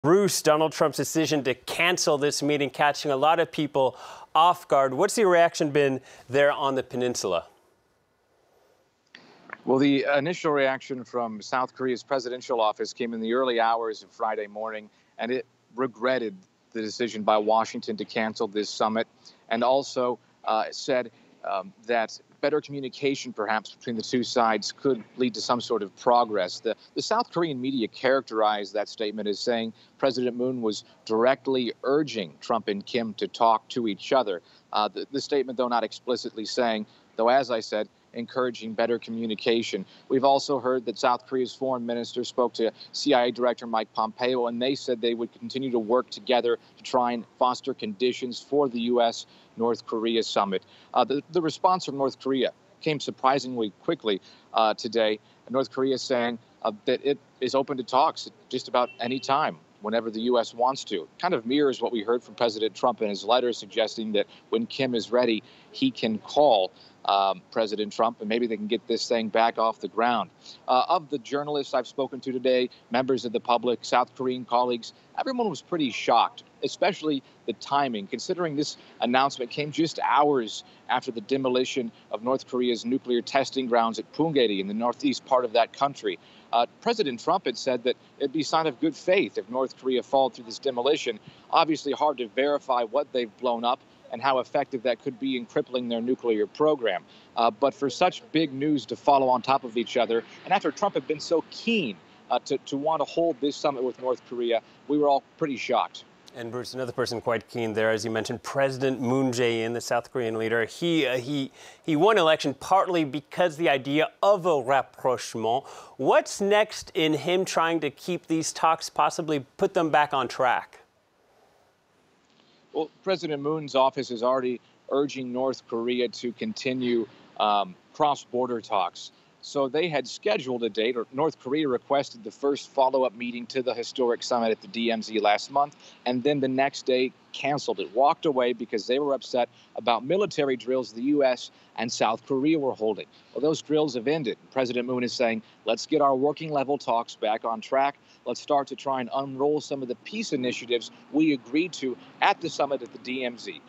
Bruce, Donald Trump's decision to cancel this meeting catching a lot of people off guard. What's the reaction been there on the peninsula? Well, the initial reaction from South Korea's presidential office came in the early hours of Friday morning, and it regretted the decision by Washington to cancel this summit, and also said that better communication, perhaps, between the two sides could lead to some sort of progress. The South Korean media characterized that statement as saying President Moon was directly urging Trump and Kim to talk to each other. The statement, though not explicitly saying, though, as I said, encouraging better communication. We've also heard that South Korea's foreign minister spoke to CIA Director Mike Pompeo, and they said they would continue to work together to try and foster conditions for the U.S.-North Korea summit. The response from North Korea came surprisingly quickly today. North Korea saying that it is open to talks at just about any time, whenever the U.S. wants to. It kind of mirrors what we heard from President Trump in his letter, suggesting that when Kim is ready, he can call President Trump, and maybe they can get this thing back off the ground. Of the journalists I've spoken to today, members of the public, South Korean colleagues, everyone was pretty shocked, especially the timing, considering this announcement came just hours after the demolition of North Korea's nuclear testing grounds at Punggye in the northeast part of that country. President Trump had said that it'd be a sign of good faith if North Korea followed through this demolition. Obviously hard to verify what they've blown up and how effective that could be in crippling their nuclear program. But for such big news to follow on top of each other, and after Trump had been so keen to want to hold this summit with North Korea, we were all pretty shocked. And Bruce, another person quite keen there, as you mentioned, President Moon Jae-in, the South Korean leader. He won election partly because the idea of a rapprochement. What's next in him trying to keep these talks, possibly put them back on track? Well, President Moon's office is already urging North Korea to continue cross-border talks. So they had scheduled a date, or North Korea requested the first follow-up meeting to the historic summit at the DMZ last month, and then the next day canceled it, walked away because they were upset about military drills the U.S. and South Korea were holding. Well, those drills have ended. President Moon is saying, let's get our working level talks back on track. Let's start to try and unroll some of the peace initiatives we agreed to at the summit at the DMZ.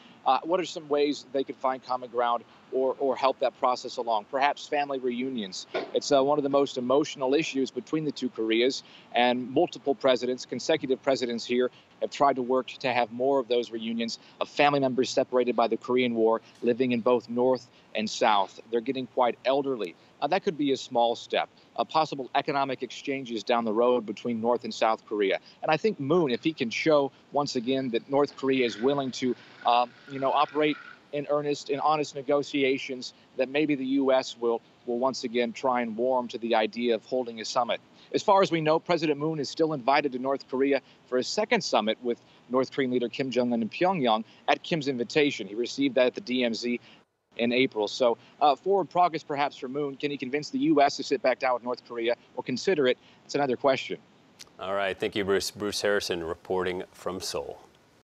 What are some ways they could find common ground or help that process along? Perhaps family reunions. It's one of the most emotional issues between the two Koreas, and multiple presidents, consecutive presidents here, have tried to work to have more of those reunions of family members separated by the Korean War, living in both North and South. They're getting quite elderly. That could be a small step. Possible economic exchanges down the road between North and South Korea. And I think Moon, if he can show once again that North Korea is willing to, operate in earnest, in honest negotiations, that maybe the U.S. will once again try and warm to the idea of holding a summit. As far as we know, President Moon is still invited to North Korea for a second summit with North Korean leader Kim Jong-un in Pyongyang at Kim's invitation. He received that at the DMZ in April. So forward progress perhaps for Moon. Can he convince the U.S. to sit back down with North Korea or consider it? It's another question. All right. Thank you, Bruce. Bruce Harrison reporting from Seoul.